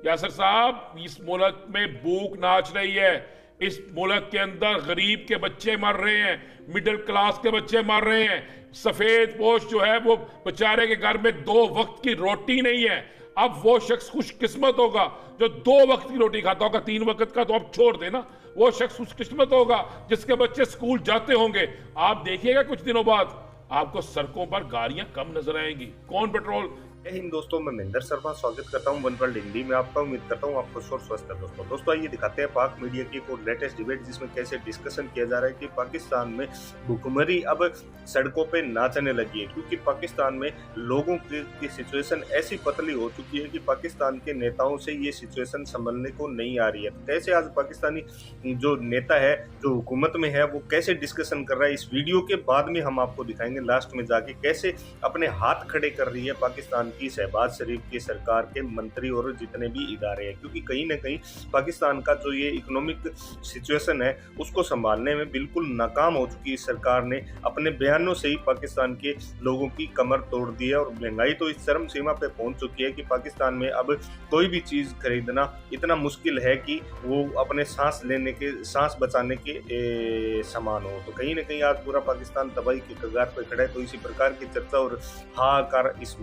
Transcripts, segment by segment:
यासिर साहब, इस मुल्क में भूख नाच रही है। इस मुल्क के अंदर गरीब के बच्चे मर रहे हैं, मिडिल क्लास के बच्चे मर रहे हैं। सफेद पोश जो है वो बेचारे के घर में 2 वक्त की रोटी नहीं है। अब वो शख्स खुशकिस्मत होगा जो 2 वक्त की रोटी खाता होगा, 3 वक्त का तो अब छोड़ देना। वो शख्स खुशकिस्मत होगा जिसके बच्चे स्कूल जाते होंगे। आप देखिएगा कुछ दिनों बाद आपको सड़कों पर गाड़ियां कम नजर आएंगी। कौन पेट्रोल। जय हिंद दोस्तों, मैं महेंद्र शर्मा स्वागत करता हूं वन वर्ल्ड हिंदी में आपका। उम्मीद करता हूं आपको स्वस्थ है। दोस्तों आइए दिखाते हैं पाक मीडिया की एक और लेटेस्ट डिबेट, जिसमें कैसे डिस्कशन किया जा रहा है कि पाकिस्तान में भुखमरी अब सड़कों पे नाचने लगी है, क्योंकि पाकिस्तान में लोगों की सिचुएशन ऐसी पतली हो चुकी है कि पाकिस्तान के नेताओं से ये सिचुएशन संभलने को नहीं आ रही है। तो कैसे आज पाकिस्तानी जो नेता है, जो हुकूमत में है, वो कैसे डिस्कशन कर रहा है, इस वीडियो के बाद में हम आपको दिखाएंगे लास्ट में जाके कैसे अपने हाथ खड़े कर रही है पाकिस्तान की शहबाज शरीफ की सरकार के मंत्री और जितने भी इदारे हैं। क्योंकि कहीं ना कहीं पाकिस्तान का जो ये इकोनॉमिक सिचुएशन है उसको संभालने में बिल्कुल नाकाम हो चुकी है सरकार ने। अपने बयानों से ही पाकिस्तान के लोगों की कमर तोड़ दी है और महंगाई तो इस चरम सीमा पे पहुंच चुकी है कि पाकिस्तान में अब कोई भी चीज खरीदना इतना मुश्किल है कि वो अपने सांस बचाने के समान हो। तो कहीं ना कहीं आज पूरा पाकिस्तान तबाही के कगार पे खड़ा है। तो इसी प्रकार की चर्चा और हाहाकार इस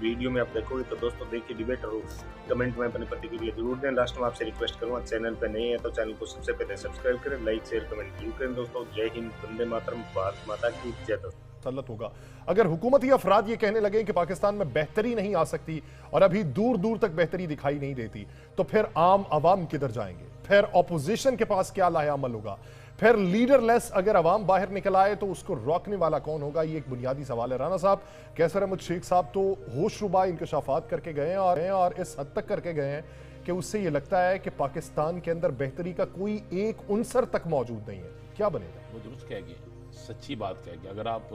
वीडियो में आप देखोगे। तो दोस्तों देखिए डिबेट और कमेंट में अपनी प्रतिक्रिया जरूर दें। लास्ट में आपसे रिक्वेस्ट करूंगा, चैनल पे नहीं है तो चैनल को सबसे पहले सब्सक्राइब करें, लाइक शेयर कमेंट जरूर करें। दोस्तों जय हिंद, वंदे मातरम, भारत माता की जय। तसल्लुत होगा अगर हुकूमती अफराद ये कहने लगे कि पाकिस्तान में बेहतरी नहीं आ सकती और अभी दूर दूर तक बेहतरी दिखाई नहीं देती, तो फिर आम आवाम किधर जाएंगे? फिर ऑपोजिशन के पास क्या लाहेअमल होगा? फिर लीडरलेस अगर अवाम बाहर निकल आए तो उसको रोकने वाला कौन होगा? ये एक बुनियादी सवाल है। राना साहब, कैसर अहमद शेख साहब तो होशरुबा इंकशाफात करके गए हैं और इस हद तक करके गए हैं कि उससे ये लगता है कि पाकिस्तान के अंदर बेहतरी का कोई एक उनसर तक मौजूद नहीं है। क्या बनेगा? वो दुरुस्त कह गए, सच्ची बात कह गए। अगर आप,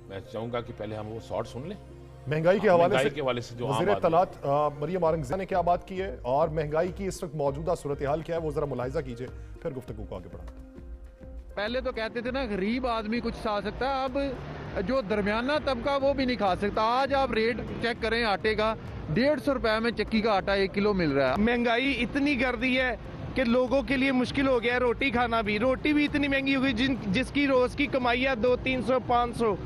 मैं चाहूंगा कि पहले हम वो शॉर्ट सुन लें महंगाई के हवाले से जो वज़ीर तलात मरियम औरंगज़ेब ने क्या बात की है और महंगाई की इस वक्त मौजूदा सूरत हाल क्या है, वो जरा मुलाहिजा कीजिए, फिर गुफ्तगू को आगे बढ़ाते हैं। पहले तो कहते थे ना गरीब आदमी कुछ खा सकता है, अब जो दरमियाना तबका वो भी नहीं खा सकता। आज आप रेट चेक करें आटे का, 150 रुपए में चक्की का आटा 1 किलो मिल रहा है। महंगाई इतनी कर दी है कि लोगों के लिए मुश्किल हो गया है रोटी खाना भी। रोटी भी इतनी महंगी हो गई, जिसकी रोज की कमाई है 200-300 500,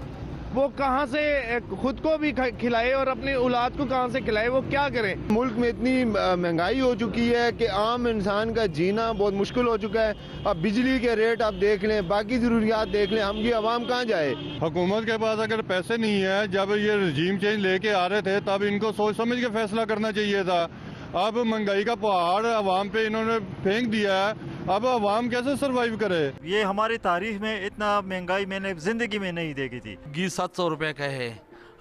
वो कहाँ से खुद को भी खिलाए और अपने औलाद को कहाँ से खिलाए? वो क्या करें? मुल्क में इतनी महंगाई हो चुकी है कि आम इंसान का जीना बहुत मुश्किल हो चुका है। अब बिजली के रेट आप देख लें, बाकी जरूरियात देख लें, हम ये आवाम कहाँ जाए? हुकूमत के पास अगर पैसे नहीं है, जब ये रजीम चेंज लेके आ रहे थे तब इनको सोच समझ के फैसला करना चाहिए था। अब महंगाई का पहाड़ अवाम पे इन्होंने फेंक दिया है, अब अवाम कैसे सरवाइव करे? ये हमारी तारीख में इतना महंगाई मैंने जिंदगी में नहीं देखी थी। घी 700 रुपए का है,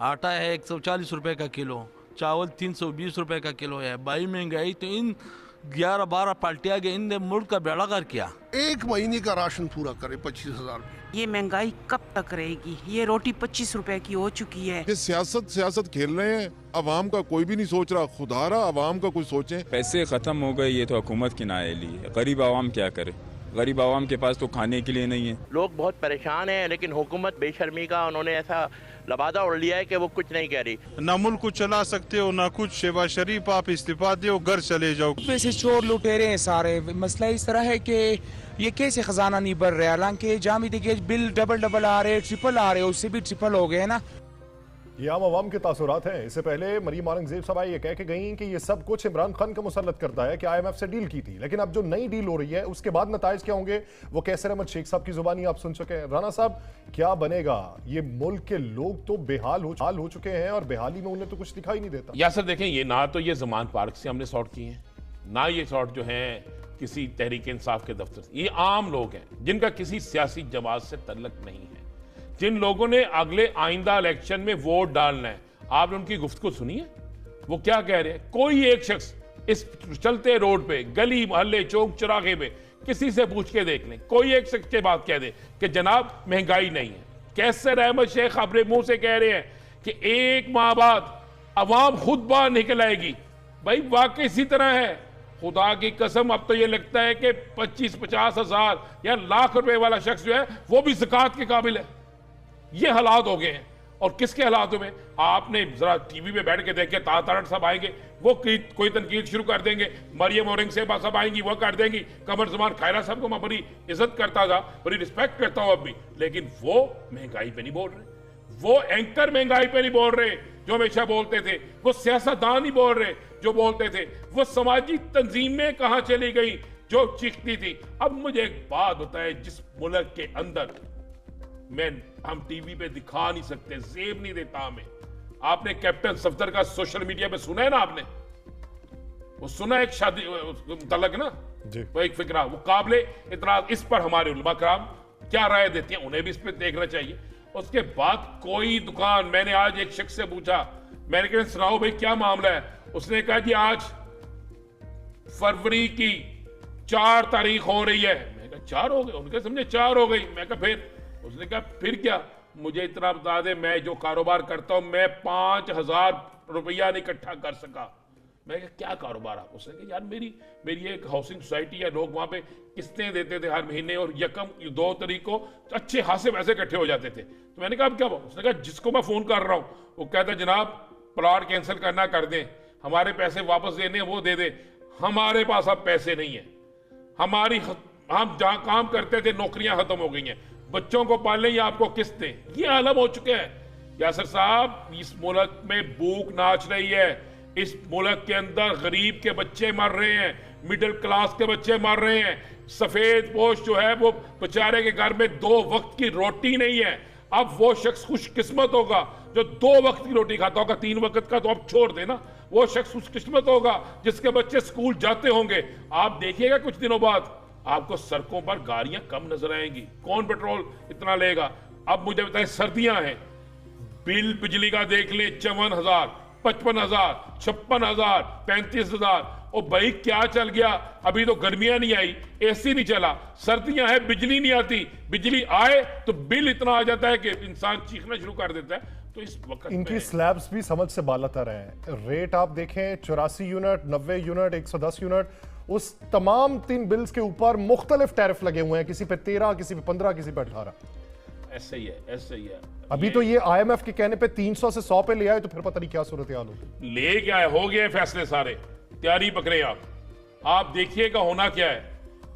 आटा है 140 रुपए का किलो, चावल 320 रुपए का किलो है। भाई महंगाई तो इन 11-12 पार्टियां गए, इन मुल्क का बेड़ा कर किया। एक महीने का राशन पूरा करे 25,000। ये महंगाई कब तक रहेगी? ये रोटी 25 रुपए की हो चुकी है। ये सियासत खेल रहे हैं, अवाम का कोई भी नहीं सोच रहा। खुदारा अवाम का कुछ सोचें। पैसे खत्म हो गए, ये तो हुकूमत की नाअहली है। गरीब अवाम क्या करे? गरीब आवाम के पास तो खाने के लिए नहीं है। लोग बहुत परेशान हैं, लेकिन हुकूमत बेशर्मी का उन्होंने ऐसा लबादा उड़ लिया है कि वो कुछ नहीं कह रही। ना मुल्क को चला सकते हो ना कुछ। शहबाज शरीफ आप इस्तीफा दो, घर चले जाओ। पैसे चोर लुटेरे हैं सारे। मसला इस तरह है कि ये कैसे खजाना नहीं बढ़ रहा है, हालांकि जामी देखिए बिल डबल आ रहे, ट्रिपल आ रहे, उससे भी ट्रिपल हो गए ना। ये आम आवाम के तासुरात हैं। इससे पहले मरियम औरंगज़ेब साहब ये कह के गई कि ये सब कुछ इमरान खान का मुसल्लत करता है कि IMF से डील की थी, लेकिन अब जो नई डील हो रही है उसके बाद नताइज क्या होंगे वो कैसर अहमद शेख साहब की जुबानी आप सुन चुके हैं। राना साहब, क्या बनेगा? ये मुल्क के लोग तो बेहाल हो चुके हैं और बेहाली में उन्हें तो कुछ दिखाई नहीं देता। या सर देखें, ये ना तो ये ज़मान पार्क से हमने सॉर्ट किए हैं, ना ये सॉर्ट जो है किसी तहरीक इंसाफ के दफ्तर से। ये आम लोग हैं जिनका किसी सियासी जमात से तल्लुक नहीं है, जिन लोगों ने अगले आइंदा इलेक्शन में वोट डालना है। आपने उनकी गुफ्तगू सुनी है? वो क्या कह रहे हैं? कोई एक शख्स इस चलते रोड पे, गली मोहल्ले, चौक चौराहे पे किसी से पूछ के देख लें, कोई एक शख्स के बात कह दे कि जनाब महंगाई नहीं है। कैसर अहमद शेख अपने मुंह से कह रहे हैं कि 1 माह बाद अवाम खुद बाहर निकल आएगी। भाई वाकई इसी तरह है। खुदा की कसम, अब तो ये लगता है कि 25-50 हजार या लाख रुपए वाला शख्स जो है वो भी ज़कात के काबिल है। ये हालात हो गए हैं। और किसके हालातों में? आपने जरा टीवी पे बैठ के देखे, तारड़ साहब आएंगे, वो कोई तनकीद शुरू कर देंगे, मरियम औरंगजेब साहब आएंगी वो कर देंगी। कमर जमान खैरा साहब को मैं बड़ी इज्जत करता था, बड़ी रिस्पेक्ट करता हूं अब भी, लेकिन वो महंगाई पे नहीं बोल रहे, वो एंकर महंगाई पे नहीं बोल रहे जो हमेशा बोलते थे, वो सियासतदान नहीं बोल रहे जो बोलते थे, वो समाजी तंजीमें कहां चली गई जो चीखती थी। अब मुझे एक बात बताए, जिस मुल्क के अंदर हम टीवी पे दिखा नहीं सकते, जेब नहीं देता हमें। आपने कैप्टन सफदर का सोशल मीडिया पे सुना है ना, आपने वो सुना एक शादी तलक ना वो एक फिक्रा, वो काबिले इतराज। इस पर हमारे उलमा कराम क्या राय देती हैं, उन्हें भी इस पर देखना चाहिए। उसके बाद कोई दुकान, मैंने आज एक शख्स से पूछा, मैंने कहा सुनाओ भाई क्या मामला है, उसने कहा जी आज फरवरी की 4 तारीख हो रही है। मैं कहा 4 हो गए? उनके समझे 4 हो गई। मैं कहा फिर? उसने कहा फिर क्या, मुझे इतना बता दे, मैं जो कारोबार करता हूं मैं 5000 रुपया नहीं इकट्ठा कर सका। मैं कहा क्या कारोबार आप? उसने कहा यार मेरी एक हाउसिंग सोसाइटी है, लोग वहां पे किस्तें देते थे हर महीने और 1-2 तारीख को अच्छे खासे पैसे इकट्ठे हो जाते थे। तो मैंने कहा अब क्या? उसने कहा जिसको मैं फोन कर रहा हूं वो कहता जनाब प्लॉट कैंसिल करना कर दें, हमारे पैसे वापस देने वो दे दे। हमारे पास अब पैसे नहीं है, हम जहां काम करते थे नौकरियां खत्म हो गई हैं, बच्चों को पालने या आपको किस्तें, ये आलम हो चुके हैं। यासर साहब, इस मुल्क में भूख नाच रही है, इस मुल्क के अंदर गरीब के बच्चे मर रहे हैं, मिडिल क्लास के बच्चे मर रहे हैं, सफेद पोश जो है वो बेचारे के घर में 2 वक्त की रोटी नहीं है। अब वो शख्स खुशकिस्मत होगा जो 2 वक्त की रोटी खाता होगा, 3 वक्त का तो अब छोड़ देना, वो शख्स खुशकिस्मत होगा जिसके बच्चे स्कूल जाते होंगे। आप देखिएगा कुछ दिनों बाद आपको सड़कों पर गाड़ियां कम नजर आएंगी, कौन पेट्रोल इतना लेगा। अब मुझे बताएं, सर्दियां हैं, बिल बिजली का देख ले 54,000, 55,000, 56,000, 35,000। ओ भाई क्या चल गया? अभी तो गर्मियां नहीं आई, एसी नहीं चला, सर्दियां हैं, बिजली नहीं आती, बिजली आए तो बिल इतना आ जाता है कि इंसान चीखना शुरू कर देता है। तो इस वक्त इनकी स्लैब्स भी समझ से बालातर हैं। रेट आप देखें 84 यूनिट, 90 यूनिट, 110 यूनिट, उस तमाम 3 बिल्स के ऊपर मुख्तलिफ टैरिफ लगे हुए हैं, किसी पे 13, किसी पे 15, किसी पे 18। ऐसे ही है, ऐसे ही है। अभी तो ये IMF के कहने पे 300 से 100 पे ले आए, तो फिर पता नहीं क्या सूरत हाल होगी। ले क्या है, हो गए फैसले सारे, तैयारी पकड़े आप देखिएगा होना क्या है।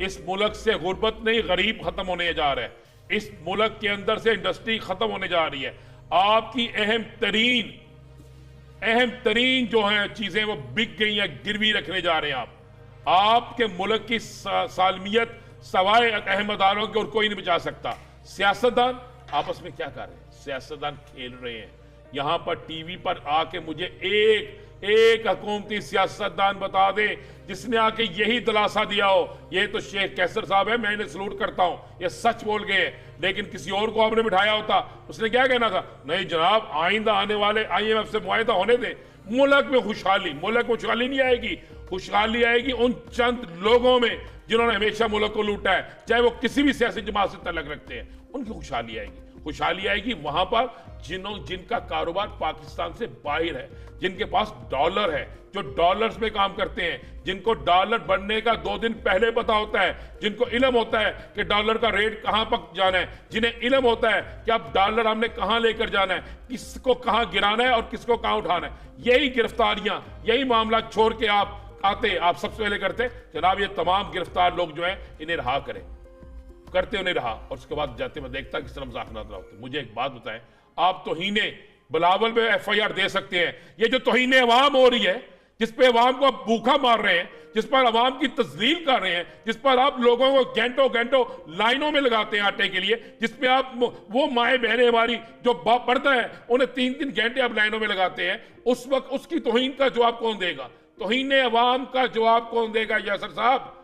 इस मुल्क से गुर्बत नहीं, गरीब खत्म होने जा रहा है, इस मुल्क के अंदर से इंडस्ट्री खत्म होने जा रही है। आपकी अहम तरीन जो है चीजें वो बिक गई हैं, गिरवी रखने जा रहे हैं आपके मुल्क की सालमियत सवाए अहमदारों के और कोई नहीं बचा सकता। सियासतदान आपस में क्या कर रहे हैं? सियासतदान खेल रहे हैं। यहां पर टीवी पर आके मुझे एक हुकूमती सियासतदान बता दे जिसने आके यही दिलासा दिया हो, ये तो शेख कैसर साहब है, मैं इन्हें सलूट करता हूं, ये सच बोल गए हैं। लेकिन किसी और को आपने बिठाया होता, उसने क्या कहना था? नहीं जनाब, आइंदा आने वाले IMF से मुआहिदा होने दें। मुल्क में खुशहाली नहीं आएगी, खुशहाली आएगी उन चंद लोगों में जिन्होंने हमेशा मुल्क को लूटा है, चाहे वो किसी भी सियासी जमात से तल्लुक रखते हैं, उनकी खुशहाली आएगी वहां पर जिनका कारोबार पाकिस्तान से बाहर है, जिनके पास डॉलर है, जो डॉलर्स में काम करते हैं, जिनको डॉलर बढ़ने का 2 दिन पहले पता होता है, जिनको इल्म होता है कि डॉलर का रेट कहां पर जाना है, जिन्हें इल्म होता है कि अब डॉलर हमने कहां लेकर जाना है, किसको कहां गिराना है और किसको कहां उठाना है। यही गिरफ्तारियां, यही मामला छोड़ के आप आते, आप सबसे पहले करते जनाब ये तमाम गिरफ्तार लोग जो है इन्हें रहा करें, करते उन्हें रहा, और उसके बाद जाते मैं देखता किस तरह मजाक ना होते। मुझे एक बात बताएं, आप तौहीने बिलावल में FIR दे सकते हैं, ये जो तौहीने अवाम हो रही है, जिस पे अवाम को आप भूखा मार रहे हैं, जिस पर अवाम की तस्लील कर रहे हैं, जिस पर आप लोगों को घंटों लाइनों में लगाते हैं आटे के लिए, जिसपे आप वो माए बहनें हमारी जो पढ़ता है उन्हें 3-3 घंटे आप लाइनों में लगाते हैं, उस वक्त उसकी तौहीन का जवाब कौन देगा? तौहीने अवाम का जवाब कौन देगा? यासर साहब,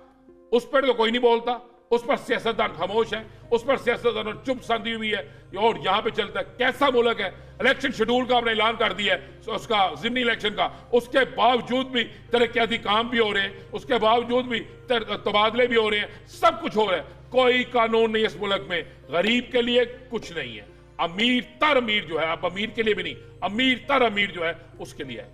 उस पर तो कोई नहीं बोलता, उस पर सियासतदान खामोश है, उस पर सियासतदान चुप संधी हुई है, और यहां पे चलता है। कैसा मुल्क है? इलेक्शन शेड्यूल का आपने ऐलान कर दिया है, उसका ज़िमनी इलेक्शन का, उसके बावजूद भी तरक्याती काम भी हो रहे हैं, उसके बावजूद भी तबादले भी हो रहे हैं, सब कुछ हो रहा है। कोई कानून नहीं इस मुल्क में, गरीब के लिए कुछ नहीं है, अमीर तर अमीर जो है, आप अमीर के लिए भी नहीं, अमीर तर अमीर जो है उसके लिए है।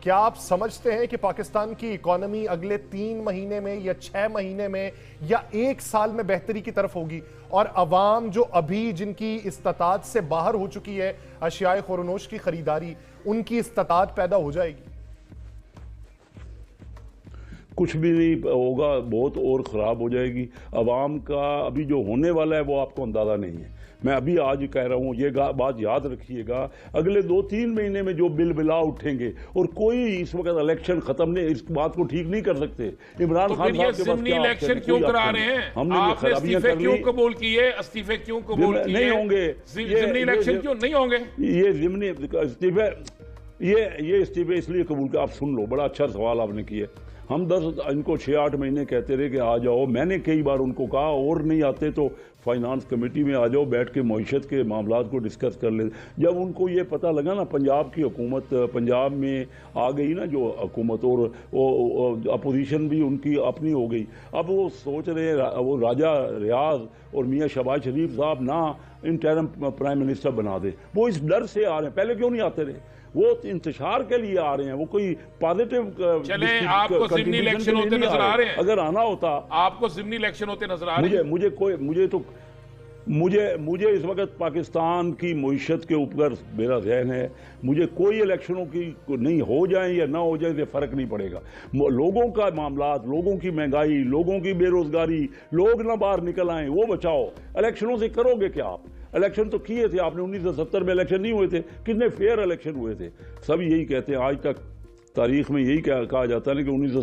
क्या आप समझते हैं कि पाकिस्तान की इकोनॉमी अगले 3 महीने में या 6 महीने में या 1 साल में बेहतरी की तरफ होगी, और अवाम जो अभी जिनकी इस्तात से बाहर हो चुकी है अशियाए खुरनोश की खरीदारी, उनकी इस्तात पैदा हो जाएगी? कुछ भी नहीं होगा, बहुत और ख़राब हो जाएगी। आवाम का अभी जो होने वाला है वो आपको अंदाज़ा नहीं है। मैं अभी आज कह रहा हूँ, ये बात याद रखिएगा, अगले 2-3 महीने में जो बिल बिला उठेंगे और कोई इस वक्त इलेक्शन खत्म नहीं, इस बात को ठीक नहीं कर सकते। इमरान खान साहब के पास क्या इलेक्शन क्यों करा रहे हैं? आपने इस्तीफे क्यों कबूल किए? इस्तीफे क्यों कबूल किए? नहीं होंगे ज़िमनी इलेक्शन क्यों नहीं होंगे? ये ज़िमनी इस्तीफे, ये इस्तीफे इसलिए कबूल किया। आप सुन लो, बड़ा अच्छा सवाल आपने किया। हम इनको 6-8 महीने कहते रहे कि आ जाओ, मैंने कई बार उनको कहा और नहीं आते तो फाइनेंस कमेटी में आ जाओ, बैठ के मईशत के मामलात को डिस्कस कर ले। जब उनको ये पता लगा ना पंजाब की हुकूमत, पंजाब में आ गई ना जो हुकूमत, और वो अपोजिशन भी उनकी अपनी हो गई, अब वो सोच रहे हैं वो राजा रियाज और मियाँ शहबाज शरीफ साहब ना इंटरिम प्राइम मिनिस्टर बना दे। वो इस डर से आ रहे हैं, पहले क्यों नहीं आते रहे? वो इंतशार के लिए आ रहे हैं, वो कोई पॉजिटिव। चले आपको ज़िमनी इलेक्शन होते नजर आ रहे हैं? अगर आना होता, आपको ज़िमनी इलेक्शन होते नजर आ रहे हैं? मुझे इस वक्त पाकिस्तान की मईशत के ऊपर मेरा ज़हन है। मुझे कोई इलेक्शनों की नहीं हो जाए या ना हो जाए से फ़र्क नहीं पड़ेगा। लोगों का मामलात, लोगों की महंगाई, लोगों की बेरोजगारी, लोग ना बाहर निकल आए, वो बचाओ। इलेक्शनों से करोगे क्या आप? इलेक्शन तो किए थे आपने, 1970 में इलेक्शन नहीं हुए थे? कितने फेयर इलेक्शन हुए थे? सब यही कहते हैं, आज तक तारीख में यही कहा जाता है कि